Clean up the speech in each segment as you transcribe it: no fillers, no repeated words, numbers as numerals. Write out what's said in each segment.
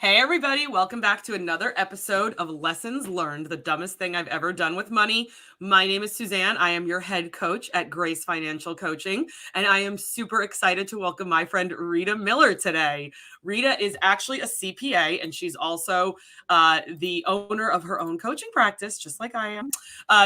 Hey, everybody. Welcome back to another episode of Lessons Learned, the dumbest thing I've ever done with money. My name is Suzanne. I am your head coach at G.R.A.C.E Financial Coaching, and I am super excited to welcome my friend Rita Miller today. Rita is actually a CPA, and she's also the owner of her own coaching practice, just like I am.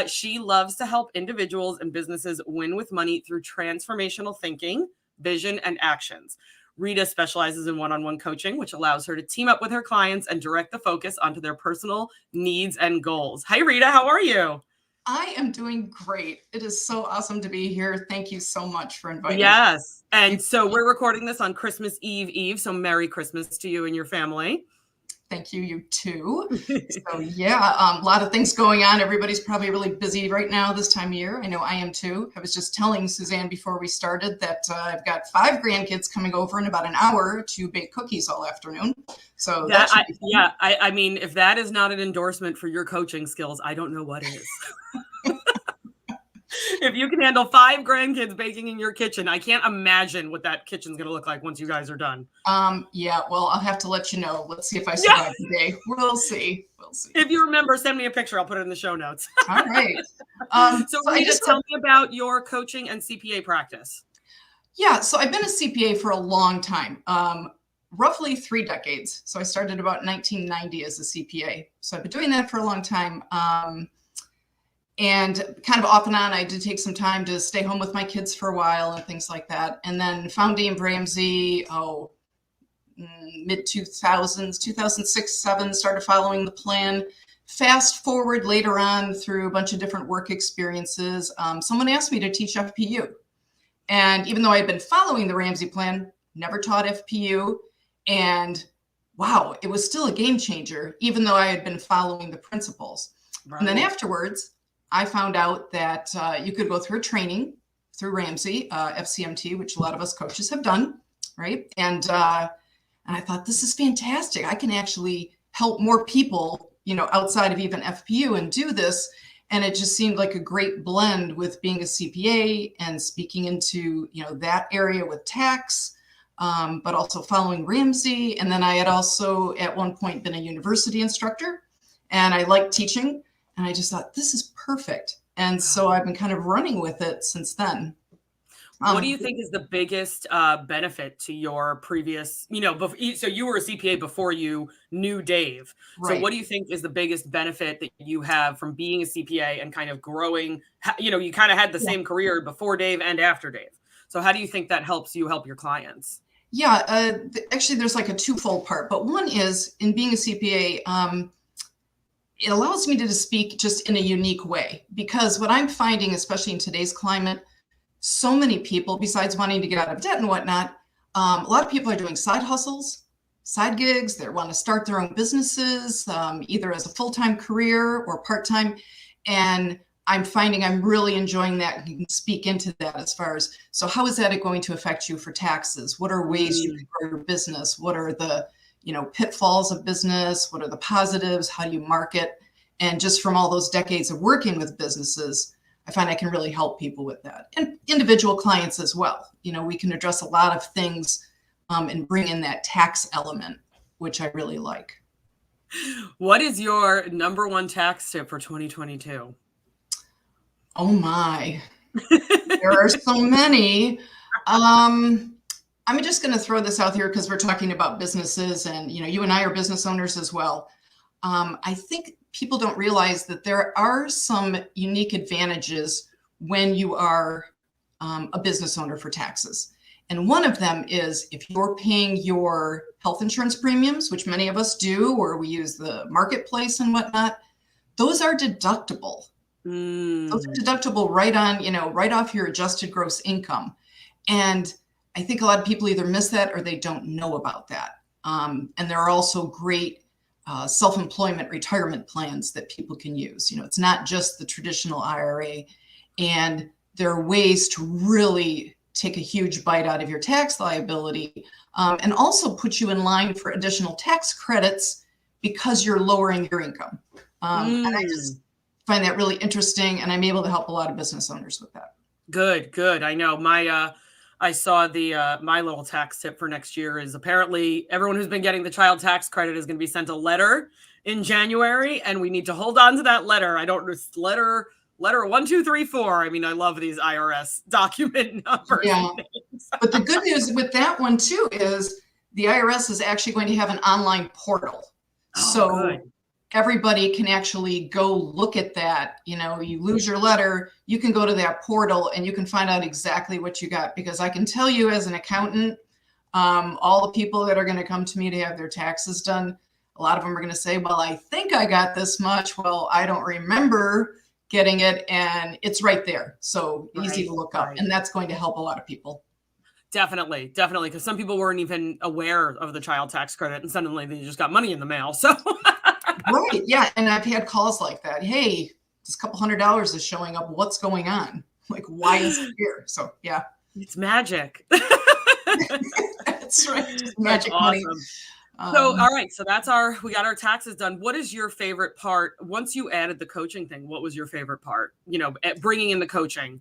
She loves to help individuals and businesses win with money through transformational thinking, vision, and actions. Rita specializes in one-on-one coaching, which allows her to team up with her clients and direct the focus onto their personal needs and goals. Hi, Rita. How are you? I am doing great. It is so awesome to be here. Thank you so much for inviting me. Yes. And so we're recording this on Christmas Eve. So Merry Christmas to you and your family. Thank you. You too. So yeah, a lot of things going on. Everybody's probably really busy right now this time of year. I know I am too. I was just telling Suzanne before we started that I've got 5 grandkids coming over in about an hour to bake cookies all afternoon. So I mean, if that is not an endorsement for your coaching skills, I don't know what is. If you can handle 5 grandkids baking in your kitchen, I can't imagine what that kitchen's going to look like once you guys are done. Yeah, well, I'll have to let you know. Let's see if I survive the day. We'll see. If you remember, send me a picture. I'll put it in the show notes. All right. So Rita, tell me about your coaching and CPA practice. Yeah, so I've been a CPA for a long time, roughly 3 decades. So I started about 1990 as a CPA. So I've been doing that for a long time. And kind of off and on, I did take some time to stay home with my kids for a while and things like that. And then found Dave Ramsey, mid-2000s, 2006, 7, started following the plan. Fast forward later on through a bunch of different work experiences, someone asked me to teach FPU. And even though I had been following the Ramsey plan, never taught FPU. And wow, it was still a game changer, even though I had been following the principles. Right. And then afterwards, I found out that you could go through a training through Ramsey, FCMT, which a lot of us coaches have done, right? And I thought, this is fantastic. I can actually help more people, outside of even FPU and do this. And it just seemed like a great blend with being a CPA and speaking into, that area with tax, but also following Ramsey. And then I had also at one point been a university instructor, and I liked teaching. And I just thought, this is perfect. And so I've been kind of running with it since then. What do you think is the biggest benefit to your previous, so you were a CPA before you knew Dave. Right. So what do you think is the biggest benefit that you have from being a CPA and kind of growing? You kind of had the same career before Dave and after Dave. So how do you think that helps you help your clients? Yeah, actually, there's like a twofold part. But one is in being a CPA, it allows me to speak just in a unique way, because what I'm finding, especially in today's climate, so many people, besides wanting to get out of debt and whatnot, a lot of people are doing side hustles, side gigs. They want to start their own businesses, either as a full-time career or part-time. And I'm finding I'm really enjoying that and can speak into that as far as, so how is that going to affect you for taxes? What are ways you can grow your business? What are the pitfalls of business? What are the positives? How do you market? And just from all those decades of working with businesses, I find I can really help people with that, and individual clients as well. We can address a lot of things and bring in that tax element, which I really like. What is your number one tax tip for 2022? Oh my, there are so many. I'm just going to throw this out here because we're talking about businesses, and you and I are business owners as well. I think people don't realize that there are some unique advantages when you are a business owner for taxes. And one of them is if you're paying your health insurance premiums, which many of us do, or we use the marketplace and whatnot, those are deductible. Those are deductible right on, right off your adjusted gross income. And I think a lot of people either miss that or they don't know about that. And there are also great self-employment retirement plans that people can use. It's not just the traditional IRA. And there are ways to really take a huge bite out of your tax liability and also put you in line for additional tax credits because you're lowering your income. And I just find that really interesting, and I'm able to help a lot of business owners with that. Good. I know I saw the my little tax tip for next year is apparently everyone who's been getting the child tax credit is going to be sent a letter in January, and we need to hold on to that letter. I don't letter 1234. I mean, I love these IRS document numbers. Yeah. But the good news with that one too is the IRS is actually going to have an online portal. So good. Everybody can actually go look at that. You know, you lose your letter, you can go to that portal and you can find out exactly what you got. Because I can tell you as an accountant, all the people that are going to come to me to have their taxes done, a lot of them are going to say, well, I think I got this much. Well, I don't remember getting it, and it's right there. So easy to look up. And that's going to help a lot of people. Definitely. Because some people weren't even aware of the child tax credit, and suddenly they just got money in the mail. So right. Yeah. And I've had calls like that. Hey, this couple $100 is showing up. What's going on? Like, why is it here? So yeah. It's magic. That's right. It's magic money. So, all right. So we got our taxes done. What is your favorite part? Once you added the coaching thing, what was your favorite part? You know, bringing in the coaching.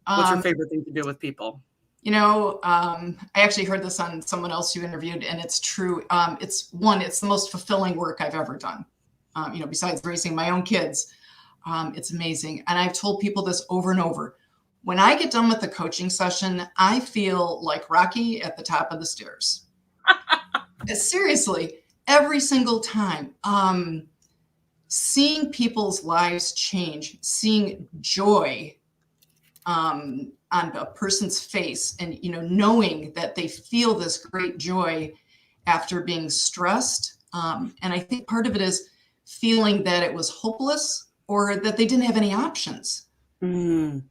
What's your favorite thing to do with people? You know, I actually heard this on someone else you interviewed, and it's true. It's the most fulfilling work I've ever done. You know, besides raising my own kids, it's amazing. And I've told people this over and over. When I get done with the coaching session, I feel like Rocky at the top of the stairs. Seriously, every single time. Seeing people's lives change, seeing joy on a person's face, and you know, knowing that they feel this great joy after being stressed. And I think part of it is feeling that it was hopeless or that they didn't have any options. Mm.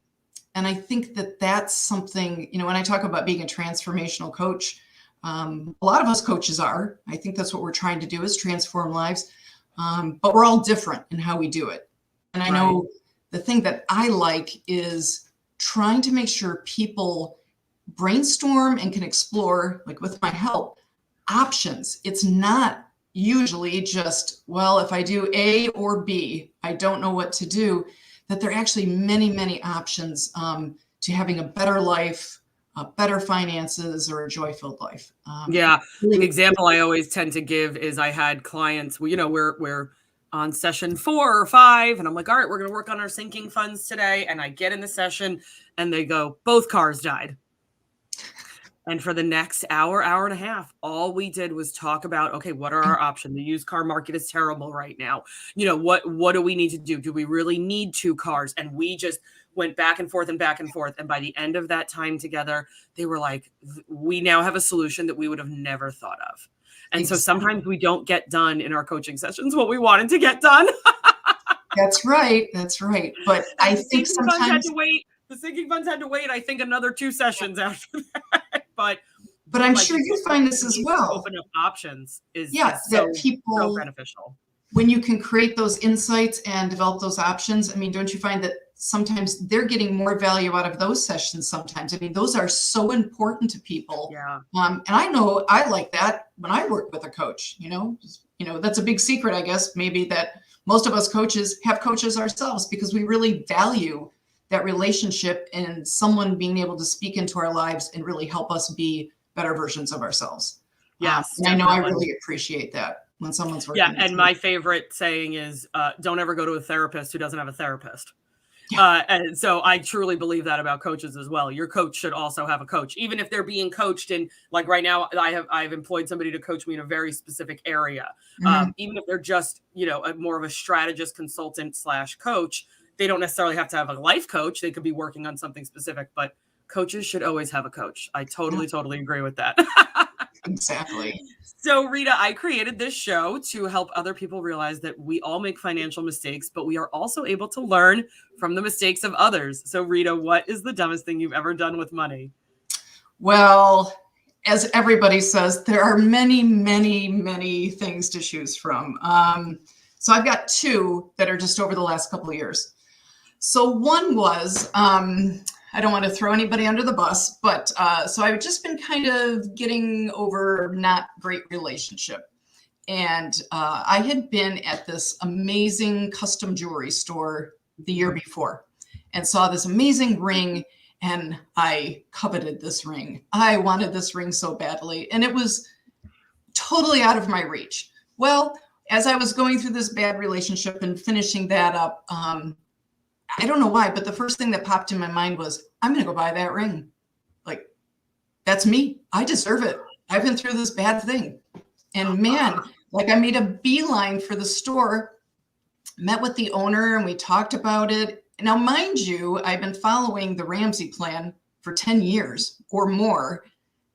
And I think that that's something, you know, when I talk about being a transformational coach, a lot of us coaches are. I think that's what we're trying to do, is transform lives. But we're all different in how we do it. And I know the thing that I like is trying to make sure people brainstorm and can explore, like with my help, options. It's not usually just, well, if I do A or B, I don't know what to do. That there are actually many, many options to having a better life, better finances, or a joy-filled life. Yeah. An example I always tend to give is I had clients, you know, we're on session 4 or 5, and I'm like, all right, we're going to work on our sinking funds today. And I get in the session and they go, both cars died. And for the next hour and a half, all we did was talk about, okay, what are our options? The used car market is terrible right now. You know, what do we need to do? Do we really need 2 cars? And we just went back and forth and back and forth. And by the end of that time together, they were like, we now have a solution that we would have never thought of. And so sometimes we don't get done in our coaching sessions what we wanted to get done. That's right. But I think sometimes the sinking funds had to wait, I think, another 2 sessions after that. But I'm sure you find this as well. Open up options is that people, so beneficial. When you can create those insights and develop those options, I mean, don't you find that sometimes they're getting more value out of those sessions sometimes? I mean, those are so important to people. Yeah. And I know I like that when I work with a coach, you know, that's a big secret, I guess, maybe, that most of us coaches have coaches ourselves, because we really value that relationship and someone being able to speak into our lives and really help us be better versions of ourselves. Yes. And I know I really appreciate that when someone's working. Yeah. And my favorite saying is, don't ever go to a therapist who doesn't have a therapist. Yeah. And so I truly believe that about coaches as well. Your coach should also have a coach, even if they're being coached in, like right now, I've employed somebody to coach me in a very specific area. Mm-hmm. Even if they're just, you know, more of a strategist, consultant / coach, they don't necessarily have to have a life coach. They could be working on something specific, but coaches should always have a coach. I totally agree with that. Exactly. So, Rita, I created this show to help other people realize that we all make financial mistakes, but we are also able to learn from the mistakes of others. So, Rita, what is the dumbest thing you've ever done with money? Well, as everybody says, there are many, many, many things to choose from. So I've got 2 that are just over the last couple of years. So one was, I don't want to throw anybody under the bus, but so I've just been kind of getting over not great relationship. And I had been at this amazing custom jewelry store the year before and saw this amazing ring. And I coveted this ring. I wanted this ring so badly. And it was totally out of my reach. Well, as I was going through this bad relationship and finishing that up, I don't know why, but the first thing that popped in my mind was, I'm going to go buy that ring. Like, that's me. I deserve it. I've been through this bad thing. And man, like I made a beeline for the store, met with the owner, and we talked about it. Now, mind you, I've been following the Ramsey plan for 10 years or more.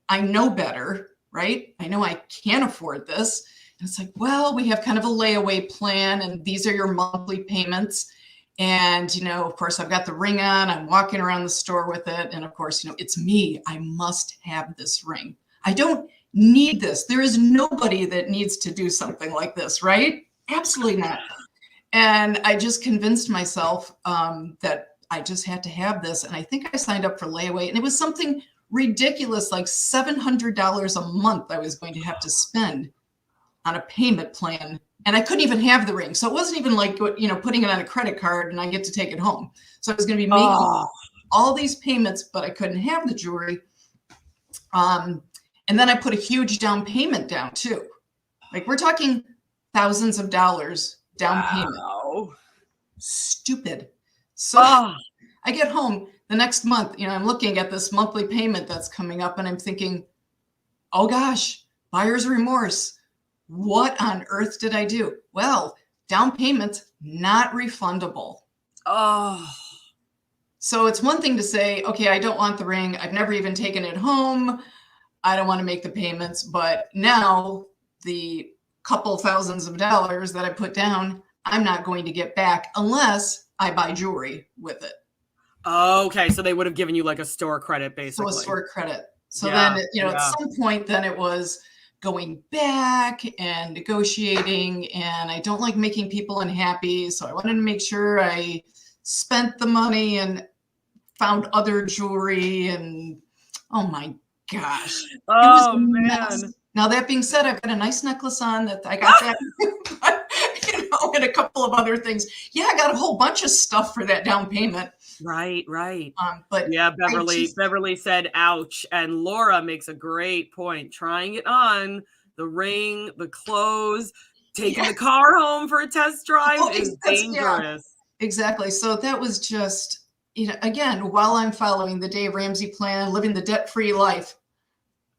I know better, right? I know I can't afford this. And it's like, well, we have kind of a layaway plan, and these are your monthly payments. And, of course, I've got the ring on. I'm walking around the store with it. And of course, it's me. I must have this ring. I don't need this. There is nobody that needs to do something like this, right? Absolutely not. And I just convinced myself that I just had to have this. And I think I signed up for layaway. And it was something ridiculous, like $700 a month I was going to have to spend on a payment plan. And I couldn't even have the ring. So it wasn't even like, putting it on a credit card and I get to take it home. So I was going to be making all these payments, but I couldn't have the jewelry. And then I put a huge down payment down too. Like we're talking thousands of dollars down payment. Stupid. So I get home the next month, I'm looking at this monthly payment that's coming up and I'm thinking, oh gosh, buyer's remorse. What on earth did I do? Well, down payments, not refundable. So it's one thing to say, okay, I don't want the ring. I've never even taken it home. I don't want to make the payments. But now the couple thousands of dollars that I put down, I'm not going to get back unless I buy jewelry with it. Okay. So they would have given you like a store credit, basically. So a store credit. So then, at some point, then it was going back and negotiating, and I don't like making people unhappy. So I wanted to make sure I spent the money and found other jewelry, and oh my gosh. It was a mess. Man. Now that being said, I've got a nice necklace on that I got that, and a couple of other things. Yeah, I got a whole bunch of stuff for that down payment. Right. But yeah, Beverly said, ouch. And Laura makes a great point. Trying it on, the ring, the clothes, taking the car home for a test drive is dangerous. Yeah, exactly. So that was just, again, while I'm following the Dave Ramsey plan, living the debt-free life,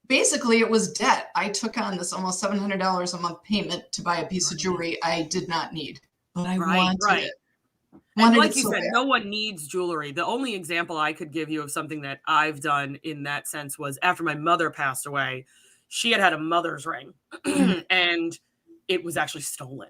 basically it was debt. I took on this almost $700 a month payment to buy a piece of jewelry I did not need, but I wanted it. And like you said, no one needs jewelry. The only example I could give you of something that I've done in that sense was after my mother passed away, she had a mother's ring and it was actually stolen.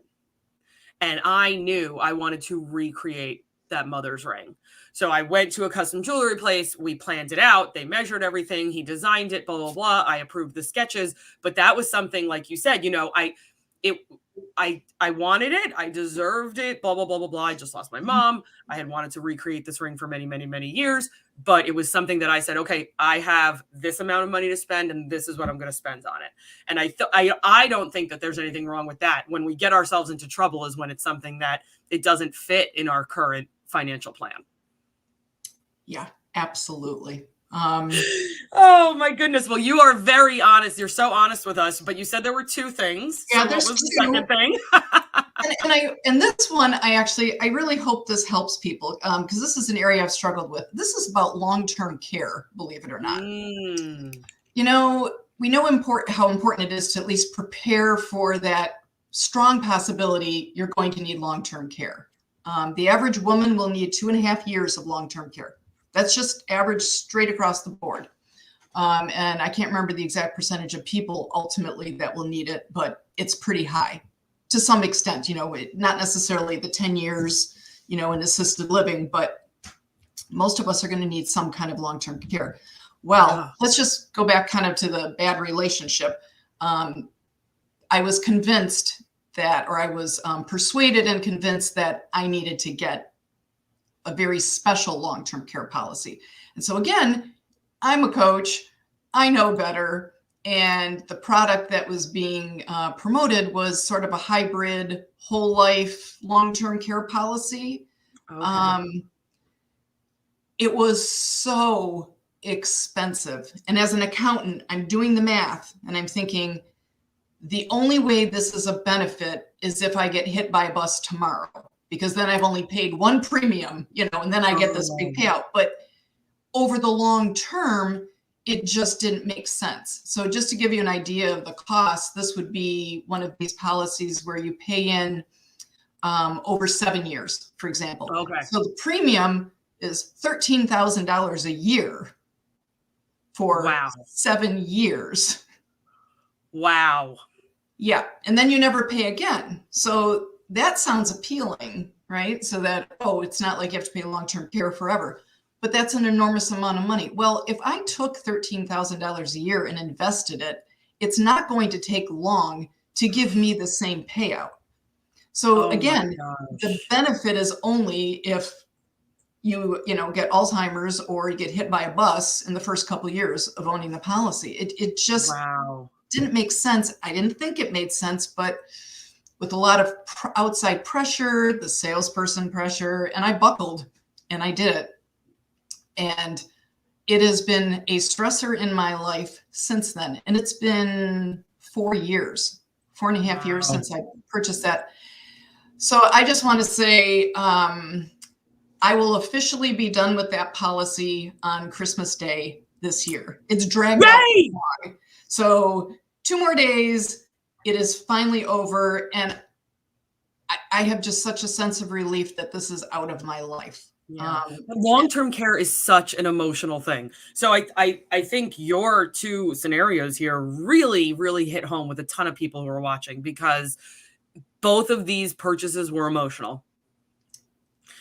And I knew I wanted to recreate that mother's ring. So I went to a custom jewelry place. We planned it out. They measured everything. He designed it, blah, blah, blah. I approved the sketches. But that was something, like you said, I wanted it. I deserved it, blah, blah, blah, blah, blah. I just lost my mom. I had wanted to recreate this ring for many, many, many years, but it was something that I said, okay, I have this amount of money to spend and this is what I'm going to spend on it. And I don't think that there's anything wrong with that. When we get ourselves into trouble is when it's something that it doesn't fit in our current financial plan. Yeah, absolutely. Oh my goodness. Well, you are very honest. You're so honest with us, but you said there were two things. Yeah, so there's what was two. The second thing? and this one, I really hope this helps people because this is an area I've struggled with. This is about long-term care, believe it or not. We know how important it is to at least prepare for that strong possibility you're going to need long-term care. The average woman will need 2.5 years of long-term care. That's just average straight across the board. And I can't remember the exact percentage of people ultimately that will need it, but it's pretty high to some extent, not necessarily the 10 years, in assisted living, but most of us are going to need some kind of long-term care. Well, let's just go back kind of to the bad relationship. I was convinced that, or I was persuaded and convinced that I needed to get a very special long-term care policy. And so again, I'm a coach, I know better. And the product that was being promoted was sort of a hybrid whole life long-term care policy. Okay. It was so expensive. And as an accountant, I'm doing the math and I'm thinking, the only way this is a benefit is if I get hit by a bus tomorrow, because then I've only paid one premium, and then I get this big payout. But over the long term, it just didn't make sense. So just to give you an idea of the cost, this would be one of these policies where you pay in over 7 years, for example. Okay. So the premium is $13,000 a year for 7 years. Wow. Yeah. And then you never pay again. So that sounds appealing, right? So that, it's not like you have to pay long-term care forever, but that's an enormous amount of money. Well, if I took $13,000 a year and invested it, it's not going to take long to give me the same payout. So again, the benefit is only if you get Alzheimer's or you get hit by a bus in the first couple of years of owning the policy. It just didn't make sense. I didn't think it made sense, but with a lot of outside pressure, the salesperson pressure, and I buckled and I did it. And it has been a stressor in my life since then. And it's been 4 years, 4.5 years since I purchased that. So I just want to say, I will officially be done with that policy on Christmas Day this year. It's dragged out long. So 2 more days, it is finally over. And I have just such a sense of relief that this is out of my life. Yeah. Long-term care is such an emotional thing. So I think your 2 scenarios here really, really hit home with a ton of people who are watching, because both of these purchases were emotional.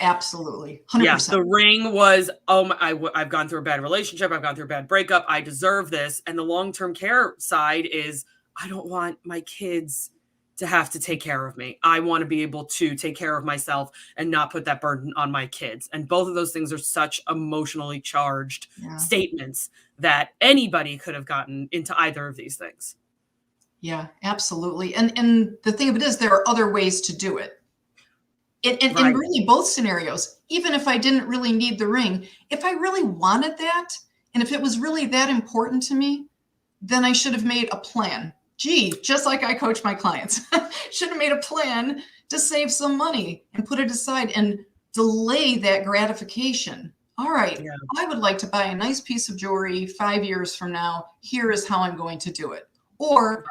Absolutely. 100%. Yeah, the ring was, I've gone through a bad relationship. I've gone through a bad breakup. I deserve this. And the long-term care side is, I don't want my kids to have to take care of me. I want to be able to take care of myself and not put that burden on my kids. And both of those things are such emotionally charged statements that anybody could have gotten into either of these things. Yeah, absolutely. And the thing of it is, there are other ways to do it. In really both scenarios, even if I didn't really need the ring, if I really wanted that, and if it was really that important to me, then I should have made a plan. Just like I coach my clients, should have made a plan to save some money and put it aside and delay that gratification. All right, I would like to buy a nice piece of jewelry 5 years from now. Here is how I'm going to do it. Or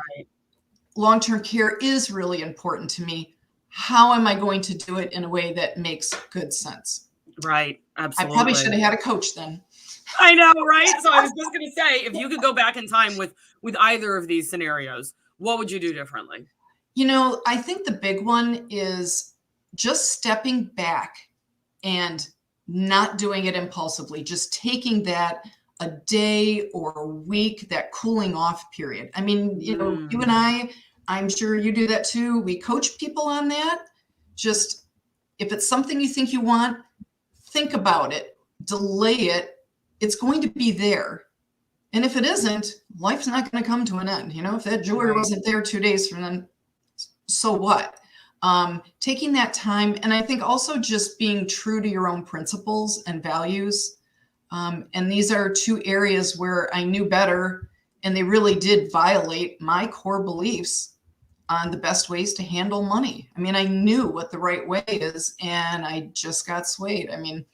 long-term care is really important to me. How am I going to do it in a way that makes good sense? Right. Absolutely. I probably should have had a coach then. I know, right? So I was just going to say, if you could go back in time with either of these scenarios, what would you do differently? I think the big one is just stepping back and not doing it impulsively, just taking that a day or a week, that cooling off period. I mean, you and I'm sure you do that too. We coach people on that. Just, if it's something you think you want, think about it, delay it. It's going to be there. And if it isn't, life's not going to come to an end. If that jewelry wasn't there 2 days from then, so what? Taking that time. And I think also just being true to your own principles and values. And these are 2 areas where I knew better, and they really did violate my core beliefs on the best ways to handle money. I mean, I knew what the right way is, and I just got swayed. I mean,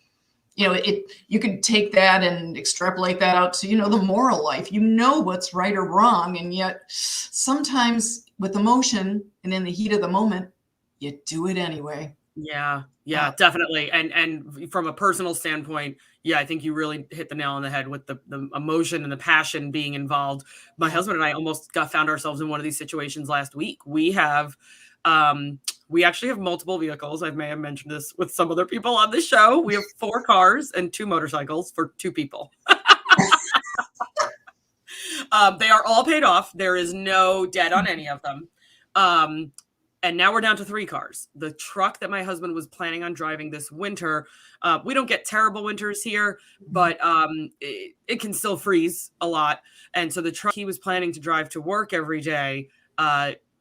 you could take that and extrapolate that out to, the moral life. What's right or wrong, and yet sometimes with emotion and in the heat of the moment, you do it anyway. Yeah, definitely. And from a personal standpoint, I think you really hit the nail on the head with the emotion and the passion being involved. My husband and I almost found ourselves in one of these situations last week. We actually have multiple vehicles. I may have mentioned this with some other people on the show. We have 4 cars and 2 motorcycles for 2 people. They are all paid off. There is no debt on any of them. And now we're down to 3 cars. The truck that my husband was planning on driving this winter, we don't get terrible winters here, but it can still freeze a lot. And so the truck he was planning to drive to work every day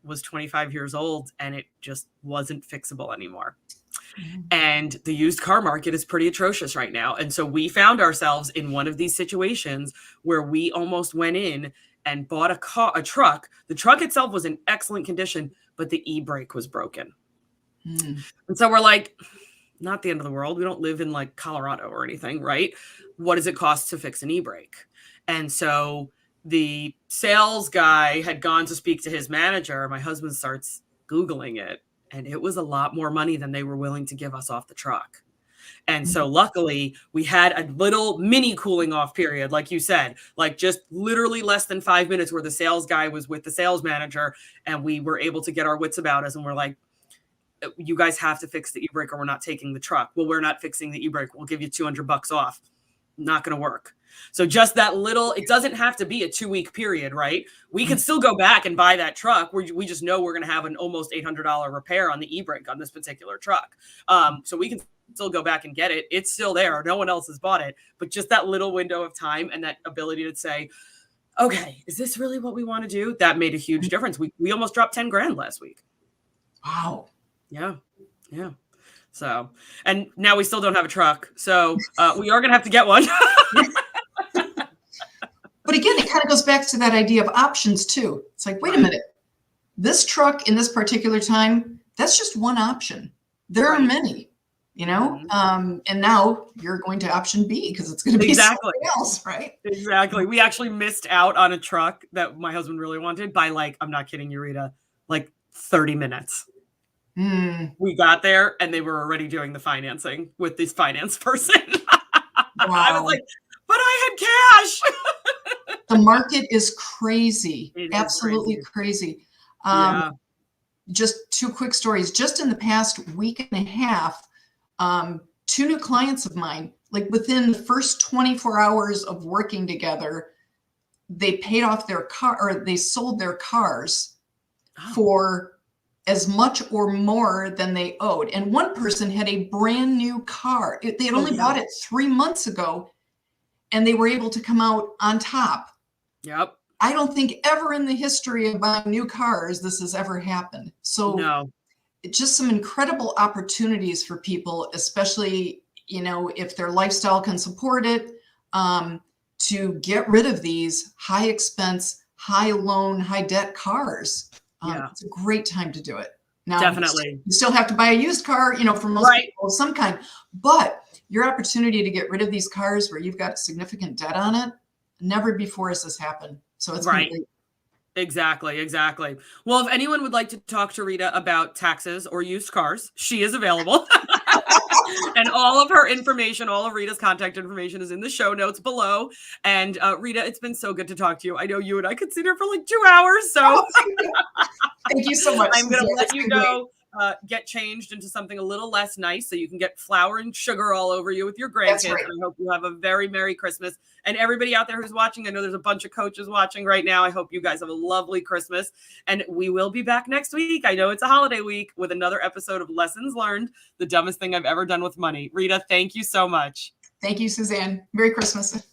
was 25 years old, and it just wasn't fixable anymore. And the used car market is pretty atrocious right now. And so we found ourselves in one of these situations where we almost went in and bought a truck. The truck itself was in excellent condition, but the e-brake was broken. And so we're like, not the end of the world. We don't live in like Colorado or anything, right? What does it cost to fix an e-brake? And so the sales guy had gone to speak to his manager. My husband starts Googling it, and it was a lot more money than they were willing to give us off the truck. And so luckily we had a little mini cooling off period, like you said, like just literally less than 5 minutes where the sales guy was with the sales manager and we were able to get our wits about us. And we're like, you guys have to fix the e-brake or we're not taking the truck. Well, we're not fixing the e-brake. We'll give you $200 off. Not going to work. So just that little, it doesn't have to be a 2-week period, right? We can still go back and buy that truck. We just know we're going to have an almost $800 repair on the e-brake on this particular truck. So we can still go back and get it. It's still there. No one else has bought it. But just that little window of time and that ability to say, okay, is this really what we want to do? That made a huge difference. We almost dropped 10 grand last week. Wow. Yeah. Yeah. So, and now we still don't have a truck. So we are going to have to get one. But again, it kind of goes back to that idea of options too. It's like, wait a minute, this truck in this particular time, that's just one option. There are many, you know, and now you're going to option B because it's going to be something else, right? Exactly. We actually missed out on a truck that my husband really wanted by like, I'm not kidding you, Rita, like 30 minutes. We got there and they were already doing the financing with this finance person. Wow. I was like, but I had cash. The market is crazy. Absolutely crazy. Just 2 quick stories. Just in the past week and a half, 2 new clients of mine, like within the first 24 hours of working together, they paid off their car or they sold their cars for as much or more than they owed. And one person had a brand new car. They had only bought it 3 months ago and they were able to come out on top. Yep. I don't think ever in the history of buying new cars this has ever happened. So just some incredible opportunities for people, especially, you know, if their lifestyle can support it, to get rid of these high expense, high loan, high debt cars. It's a great time to do it. Now, definitely. You still have to buy a used car, you know, for most people of some kind, but your opportunity to get rid of these cars where you've got significant debt on it, never before has this happened. So it's right. Exactly. Well, if anyone would like to talk to Rita about taxes or used cars, she is available. And all of her information, all of Rita's contact information is in the show notes below. And Rita, it's been so good to talk to you. I know you and I could sit here for like 2 hours. So thank you so much. I'm going to let you go. Get changed into something a little less nice so you can get flour and sugar all over you with your grandkids. Right. And I hope you have a very Merry Christmas. And everybody out there who's watching, I know there's a bunch of coaches watching right now. I hope you guys have a lovely Christmas. And we will be back next week. I know it's a holiday week with another episode of Lessons Learned, the dumbest thing I've ever done with money. Rita, thank you so much. Thank you, Suzanne. Merry Christmas.